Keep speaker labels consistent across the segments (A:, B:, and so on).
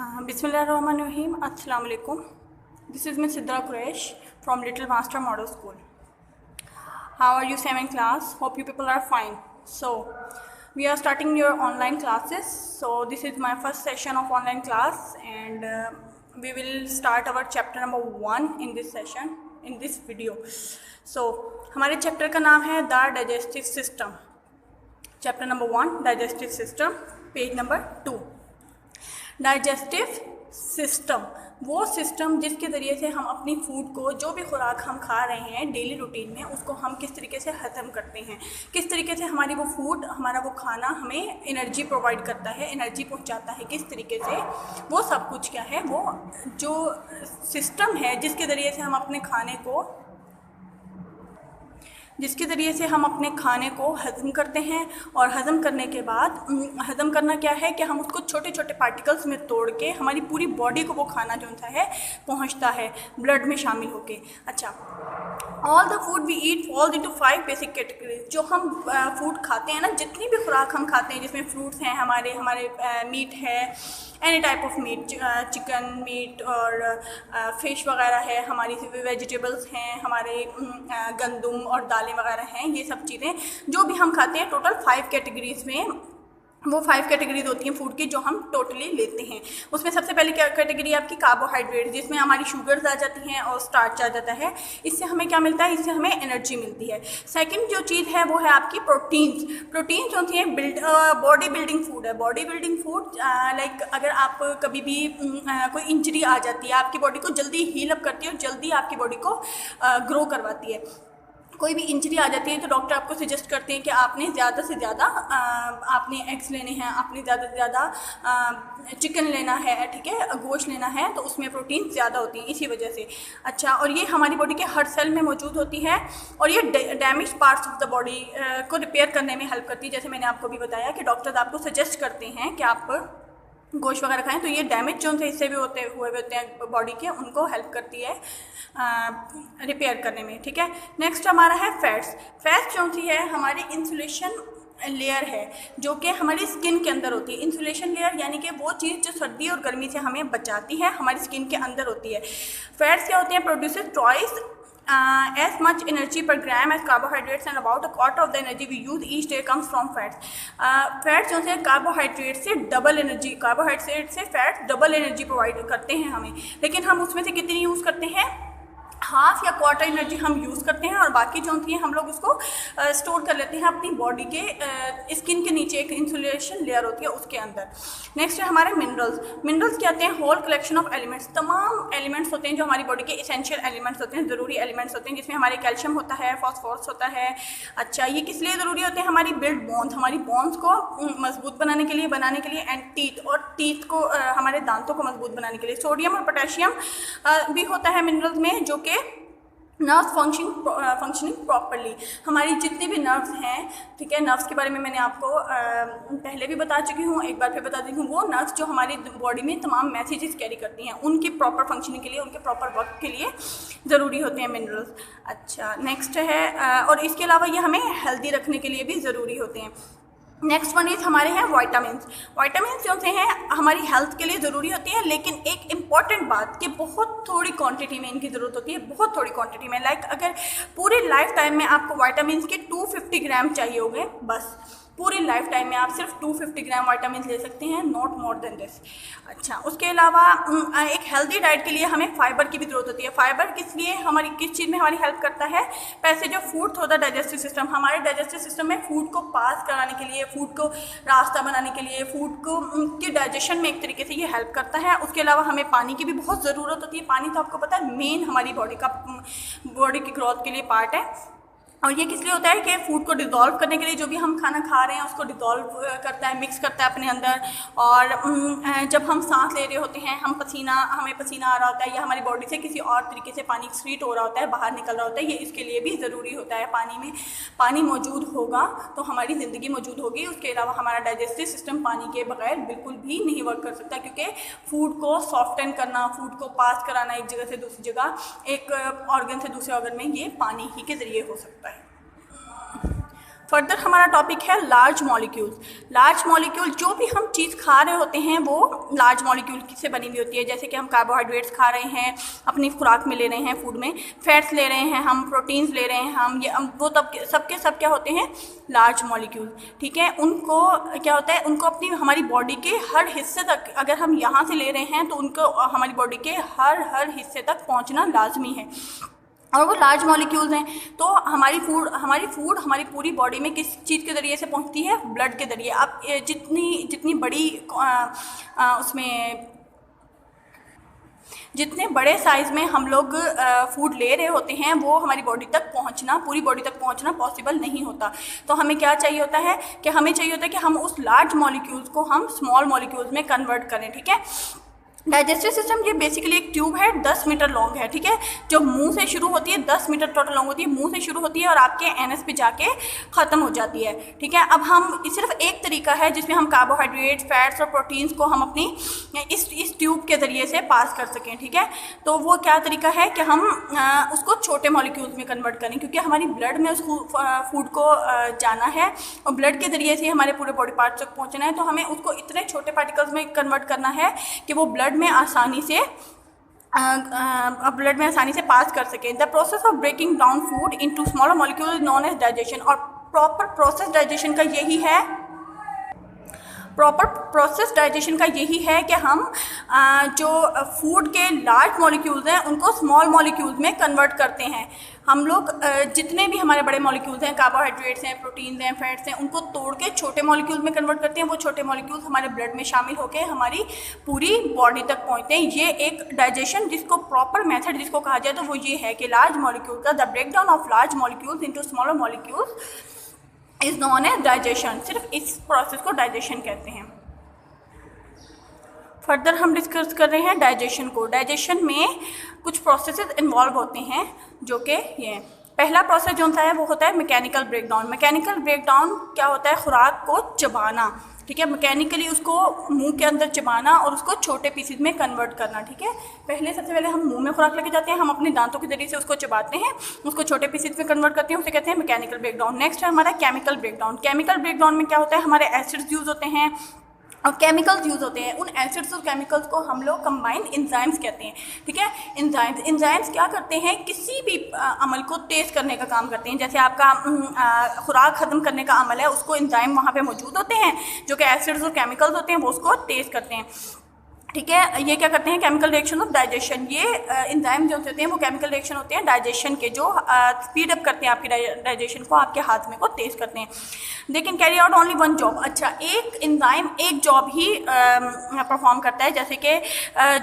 A: Bismillahirrahmanirrahim. Assalamu alaikum. This is Ms. Sidra Quresh from Little Master Model School. How are you, 7th class? Hope you people are fine. So, we are starting your online classes. So, this is my first session of online class and we will start our chapter number 1 in this session, in this video. So, हमारे chapter का नाम है the digestive system. Chapter number 1 digestive system, page number 2. Digestive system वो system जिसके ज़रिए से हम अपनी फूड को, जो भी खुराक हम खा रहे हैं डेली रूटीन में, उसको हम किस तरीके से हज़म करते हैं, किस तरीके से हमारी वो फूड, हमारा वो खाना हमें एनर्जी प्रोवाइड करता है, एनर्जी पहुंचाता है, किस तरीके से, वो सब कुछ क्या है, वो जो सिस्टम है जिसके ज़रिए से हम अपने खाने को हज़म करते हैं. और हज़म करने के बाद हज़म करना क्या है कि हम उसको छोटे छोटे पार्टिकल्स में तोड़ के हमारी पूरी बॉडी को वो खाना जो सा है पहुंचता है, ब्लड में शामिल होके. अच्छा, all the food we eat falls into 5 basic categories. जो हम फूड खाते हैं ना, जितनी भी खुराक हम खाते हैं, जिसमें फ्रूट्स हैं, हमारे मीट है, any type of meat, chicken meet और फिश वगैरह है, हमारी वेजिटेबल्स हैं, हमारे गंदम और दालें वगैरह हैं, ये सब चीज़ें जो भी हम खाते हैं, टोटल 5 कैटेगरीज में, वो 5 कैटेगरीज होती हैं फूड की जो हम टोटली लेते हैं. उसमें सबसे पहले क्या कैटेगरी आपकी कार्बोहाइड्रेट, जिसमें हमारी शुगर्स आ जाती हैं और स्टार्च आ जाता है. इससे हमें क्या मिलता है, इससे हमें एनर्जी मिलती है. सेकंड जो चीज़ है वो है आपकी प्रोटीन्स. प्रोटीन्स होती हैं बॉडी बिल्डिंग फूड है. बॉडी बिल्डिंग फूड लाइक अगर आप कभी भी कोई इंजरी आ जाती है, आपकी बॉडी को जल्दी हील अप करती है और जल्दी आपकी बॉडी को ग्रो करवाती है. कोई भी इंजरी आ जाती है तो डॉक्टर आपको सजेस्ट करते हैं कि आपने ज़्यादा से ज़्यादा आपने एग्स लेने हैं, आपने ज़्यादा से ज़्यादा चिकन लेना है, ठीक है, गोश्त लेना है, तो उसमें प्रोटीन ज़्यादा होती है इसी वजह से. अच्छा, और ये हमारी बॉडी के हर सेल में मौजूद होती है और ये damage parts of the body को रिपेयर करने में हेल्प करती है. जैसे मैंने आपको भी बताया कि डॉक्टर्स आपको सजेस्ट करते हैं कि आप गोश्त वगैरह खाएं, तो ये डैमेज जो से हिस्से भी होते हैं बॉडी के, उनको हेल्प करती है रिपेयर करने में. ठीक है, नेक्स्ट हमारा है फैट्स. फैट्स जो सी है हमारी इंसुलेशन लेयर है जो कि हमारी स्किन के अंदर होती है. इंसुलेशन लेयर यानी कि वो चीज़ जो सर्दी और गर्मी से हमें बचाती है, हमारी स्किन के अंदर होती है. फैट्स क्या होते हैं, produces twice as much energy per gram as carbohydrates and about a quarter of the energy we use each day comes from fats. Fats जो है कार्बोहाइड्रेट से डबल एनर्जी, कार्बोहाइड्रेट से फैट्स डबल एनर्जी प्रोवाइड करते हैं हमें, लेकिन हम उसमें से कितनी यूज़ करते हैं, हाफ या क्वार्टर एनर्जी हम यूज़ करते हैं और बाकी जो होती है हम लोग उसको स्टोर कर लेते हैं अपनी बॉडी के स्किन के नीचे. एक इंसुलेशन लेयर होती है उसके अंदर. नेक्स्ट है हमारे मिनरल्स. मिनरल्स क्या होते हैं, होल कलेक्शन ऑफ एलिमेंट्स. तमाम एलिमेंट्स होते हैं जो हमारी बॉडी के इसेंशियल एलिमेंट्स होते हैं, ज़रूरी एलिमेंट्स होते हैं, जिसमें हमारे कैल्शियम होता है, फॉस्फोरस होता है. अच्छा, ये किस लिए ज़रूरी होते हैं, हमारी बिल्ड बोन्स, हमारी बोन्स को मजबूत बनाने के लिए एंड टीथ, और टीथ को हमारे दांतों को मजबूत बनाने के लिए. सोडियम और पोटेशियम भी होता है मिनरल्स में, जो कि नर्व्स फंक्शनिंग प्रॉपरली. हमारी जितने भी नर्व्स हैं, ठीक है, नर्व्स के बारे में मैंने आपको पहले भी बता चुकी हूँ, एक बार फिर बता देती हूँ. वो नर्व्स जो हमारी बॉडी में तमाम मैसेजेस कैरी करती हैं, उनकी प्रॉपर फंक्शनिंग के लिए, उनके प्रॉपर वर्क के लिए ज़रूरी होते हैं मिनरल्स. अच्छा, नेक्स्ट है और इसके अलावा ये हमें हेल्दी रखने के लिए भी ज़रूरी होते हैं. नेक्स्ट वन इज़ हमारे हैं वाइटामिन्स. वाइटामिन्स जो हैं हमारी हेल्थ के लिए ज़रूरी होती हैं, लेकिन एक इम्पॉर्टेंट बात कि बहुत थोड़ी क्वांटिटी में इनकी ज़रूरत होती है, बहुत थोड़ी क्वांटिटी में. लाइक अगर पूरे लाइफ टाइम में आपको वाइटामिन्स के 250 ग्राम चाहिए होंगे, बस पूरी लाइफ टाइम में आप सिर्फ 250 ग्राम वाइटामिन ले सकते हैं, नॉट मोर देन दिस. अच्छा, उसके अलावा एक हेल्दी डाइट के लिए हमें फाइबर की भी ज़रूरत होती है. फाइबर किस लिए, हमारी किस चीज़ में हमारी हेल्प करता है, passage of food through the digestive system. हमारे डाइजेस्टिव सिस्टम में फूड को पास कराने के लिए, फूड को रास्ता बनाने के लिए, फूड को के डाइजेशन में एक तरीके से ये हेल्प करता है. उसके अलावा हमें पानी की भी बहुत ज़रूरत होती है. पानी तो आपको पता है मेन हमारी बॉडी की ग्रोथ के लिए पार्ट है. और ये किस लिए होता है कि फूड को डिज़ोल्व करने के लिए, जो भी हम खाना खा रहे हैं उसको डिज़ोल्व करता है, मिक्स करता है अपने अंदर. और जब हम सांस ले रहे होते हैं, हमें पसीना आ रहा होता है, या हमारी बॉडी से किसी और तरीके से पानी एक्सक्रीट हो रहा होता है, बाहर निकल रहा होता है, ये इसके लिए भी ज़रूरी होता है. पानी में पानी मौजूद होगा तो हमारी ज़िंदगी मौजूद होगी. उसके अलावा हमारा डाइजेस्टिव सिस्टम पानी के बगैर बिल्कुल भी नहीं वर्क कर सकता, क्योंकि फूड को सॉफ्टन करना, फूड को पास कराना एक जगह से दूसरी जगह, एक ऑर्गन से दूसरे ऑर्गन में, ये पानी ही के ज़रिए हो सकता है. फर्दर हमारा टॉपिक है लार्ज मॉलिक्यूल्स। लार्ज मॉलिक्यूल, जो भी हम चीज़ खा रहे होते हैं वो लार्ज मॉलिक्यूल से बनी हुई होती है। जैसे कि हम कार्बोहाइड्रेट्स खा रहे हैं, अपनी खुराक में ले रहे हैं, फूड में फैट्स ले रहे हैं, हम प्रोटीन्स ले रहे हैं, हम ये वो तब सबके सब क्या होते हैं, लार्ज मॉलिक्यूल। ठीक है, उनको क्या होता है, उनको अपनी हमारी बॉडी के हर हिस्से तक, अगर हम यहाँ से ले रहे हैं तो उनको हमारी बॉडी के हर हिस्से तक पहुँचना लाजमी है। और वो लार्ज मॉलिक्यूल्स हैं। तो हमारी फूड हमारी पूरी बॉडी में किस चीज़ के ज़रिए से पहुंचती है, ब्लड के ज़रिए। अब जितनी बड़ी उसमें जितने बड़े साइज़ में हम लोग फूड ले रहे होते हैं वो हमारी बॉडी तक पहुंचना, पूरी बॉडी तक पहुंचना पॉसिबल नहीं होता। तो हमें क्या चाहिए होता है कि हम उस लार्ज मॉलिक्यूल्स को हम स्मॉल मॉलिक्यूल्स में कन्वर्ट करें। ठीक है, डाइजेस्टिव सिस्टम ये बेसिकली एक ट्यूब है, 10 मीटर लॉन्ग है। ठीक है, जो मुंह से शुरू होती है, 10 मीटर टोटल लॉन्ग होती है, मुंह से शुरू होती है और आपके एनएस पे जाके ख़त्म हो जाती है। ठीक है, अब हम सिर्फ एक तरीका है जिसमें हम कार्बोहाइड्रेट, फैट्स और प्रोटीन्स को हम अपनी इस ट्यूब के ज़रिए से पास कर सकें। ठीक है, तो वो क्या तरीका है कि हम उसको छोटे मॉलिक्यूल्स में कन्वर्ट करें, क्योंकि हमारी ब्लड में उस फूड को जाना है और ब्लड के ज़रिए से हमारे पूरे बॉडी पार्ट्स तक पहुँचना है। तो हमें उसको इतने छोटे पार्टिकल्स में कन्वर्ट करना है कि वो ब्लड में आसानी से पास कर सकें। The process of breaking down food into smaller molecule is known as digestion. और प्रॉपर प्रोसेस डाइजेशन का यही है कि हम जो फूड के लार्ज मॉलिक्यूल्स हैं उनको स्मॉल मॉलिक्यूल्स में कन्वर्ट करते हैं। हम लोग जितने भी हमारे बड़े मॉलिक्यूल्स हैं, कार्बोहाइड्रेट्स हैं, प्रोटीन्स हैं, फैट्स हैं, उनको तोड़ के छोटे मॉलिक्यूल्स में कन्वर्ट करते हैं। वो छोटे मॉलिक्यूल्स हमारे ब्लड में शामिल होकर हमारी पूरी बॉडी तक पहुंचते हैं। ये एक डाइजेशन जिसको प्रॉपर मेथड जिसको कहा जाए तो वो ये है कि लार्ज मॉलिक्यूल का the breakdown of large molecules into smaller molecules is known as digestion. सिर्फ इस प्रोसेस को डाइजेशन कहते हैं। फर्दर हम डिस्कस कर रहे हैं डाइजेशन को। डाइजेशन में कुछ प्रोसेसेस इन्वॉल्व होते हैं जो कि ये पहला प्रोसेस जो होता है वो होता है मैकेनिकल ब्रेकडाउन। मैकेनिकल ब्रेकडाउन क्या होता है, खुराक को चबाना। ठीक है, मैकेनिकली उसको मुंह के अंदर चबाना और उसको छोटे पीसेस में कन्वर्ट करना। ठीक है, सबसे पहले हम मुंह में खुराक लेके जाते हैं, हम अपने दांतों के जरिए से उसको चबाते हैं, उसको छोटे पीसेस में कन्वर्ट करते हैं, उसे कहते हैं मैकेनिकल ब्रेकडाउन। नेक्स्ट है हमारा केमिकल ब्रेकडाउन। केमिकल ब्रेकडाउन में क्या होता है, हमारे एसिड्स यूज़ होते हैं और केमिकल्स यूज़ होते हैं। उन एसिड्स और केमिकल्स को हम लोग कंबाइन एंजाइम्स कहते हैं। ठीक है, एंजाइम्स क्या करते हैं, किसी भी अमल को तेज़ करने का काम करते हैं। जैसे आपका खुराक ख़त्म करने का अमल है, उसको एंजाइम वहाँ पे मौजूद होते हैं जो कि एसिड्स और केमिकल्स होते हैं, वो उसको तेज़ करते हैं। ठीक है, ये क्या करते हैं, केमिकल रिएक्शन ऑफ डाइजेशन। ये एंजाइम जो होते हैं वो केमिकल रिएक्शन होते हैं डाइजेशन के, जो स्पीड अप करते हैं आपकी डाइजेशन को, आपके हाथ में को तेज़ करते हैं। They can carry out only one job. अच्छा, एक एंजाइम एक जॉब ही परफॉर्म करता है। जैसे कि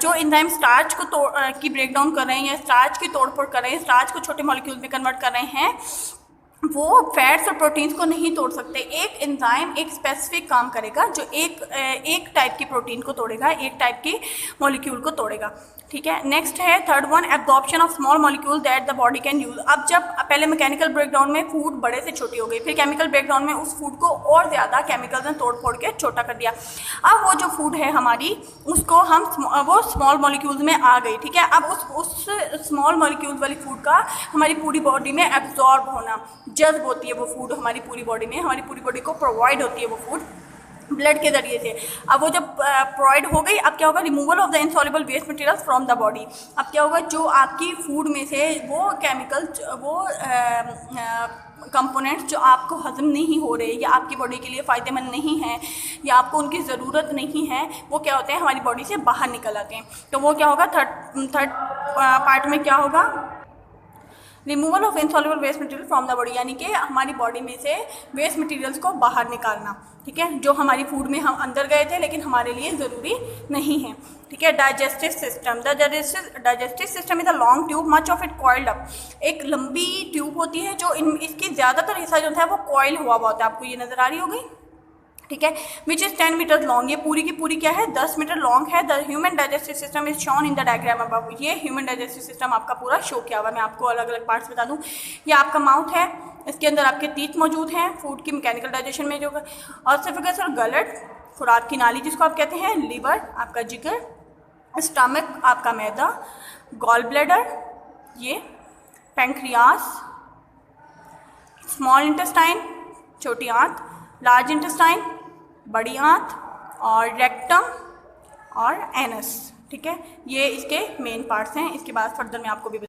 A: जो एंजाइम स्टार्च को की ब्रेकडाउन कर रहे हैं या स्टार्च की तोड़फोड़ कर रहे हैं, स्टार्च को छोटे मॉलिक्यूल्स में कन्वर्ट कर रहे हैं, वो फैट्स और प्रोटीन्स को नहीं तोड़ सकते। एक एंजाइम एक स्पेसिफिक काम करेगा जो एक टाइप की प्रोटीन को तोड़ेगा, एक टाइप की मॉलिक्यूल को तोड़ेगा। ठीक है, नेक्स्ट है third one, absorption of small molecule that the body can use. अब जब पहले मैकेनिकल ब्रेकडाउन में फूड बड़े से छोटी हो गई, फिर केमिकल ब्रेकडाउन में उस फूड को और ज़्यादा केमिकल्स ने तोड़ फोड़ के छोटा कर दिया। अब वो जो फूड है हमारी, उसको वो स्मॉल मॉलिक्यूल्स में आ गई। ठीक है, अब उस स्मॉल मॉलिक्यूल्स वाली फूड का हमारी पूरी बॉडी में एब्जॉर्ब होना, जज्ब होती है वो फूड हमारी पूरी बॉडी में, हमारी पूरी बॉडी को प्रोवाइड होती है वो फूड ब्लड के जरिए से। अब वो जब प्रोवाइड हो गई, अब क्या होगा, removal of the insoluble waste materials from the body. अब क्या होगा, जो आपकी फूड में से वो केमिकल, वो कंपोनेंट्स जो आपको हजम नहीं हो रहे या आपकी बॉडी के लिए फ़ायदेमंद नहीं है या आपको उनकी ज़रूरत नहीं है, वो क्या होते हैं, हमारी बॉडी से बाहर निकल आते हैं। तो वो क्या होगा, थर्ड पार्ट में क्या होगा, removal of insoluble waste material from the body, यानी कि हमारी बॉडी में से वेस्ट मटेरियल्स को बाहर निकालना। ठीक है, जो हमारी फूड में हम अंदर गए थे लेकिन हमारे लिए ज़रूरी नहीं है। ठीक है, digestive system. The digestive system is a long tube, much of it coiled up. एक लंबी ट्यूब होती है जो इसकी ज़्यादातर हिस्सा जो है वो कॉइल हुआ होता है। आपको ये नज़र आ रही होगी। ठीक है, विच इज़ 10 मीटर लॉन्ग। ये पूरी की पूरी क्या है, 10 मीटर लॉन्ग है। The human digestive system is shown in the diagram above. ये ह्यूमन डाइजेस्टिव सिस्टम आपका पूरा शो किया हुआ है। मैं आपको अलग अलग पार्ट्स बता दूँ। ये आपका माउथ है, इसके अंदर आपके टीथ मौजूद हैं फूड की मैकेनिकल डाइजेशन में, जो ऑसिफिगस और गलट, खुराक की नाली जिसको आप कहते हैं, लीवर आपका जिगर, स्टमक आपका मैदा, गॉल ब्लैडर, ये पैंक्रियास, स्मॉल इंटेस्टाइन, छोटी आंत, लार्ज इंटेस्टाइन, बड़ी आंत, और रेक्टम और एनस। ठीक है, ये इसके मेन पार्ट्स हैं। इसके बाद फर्दर मैं आपको भी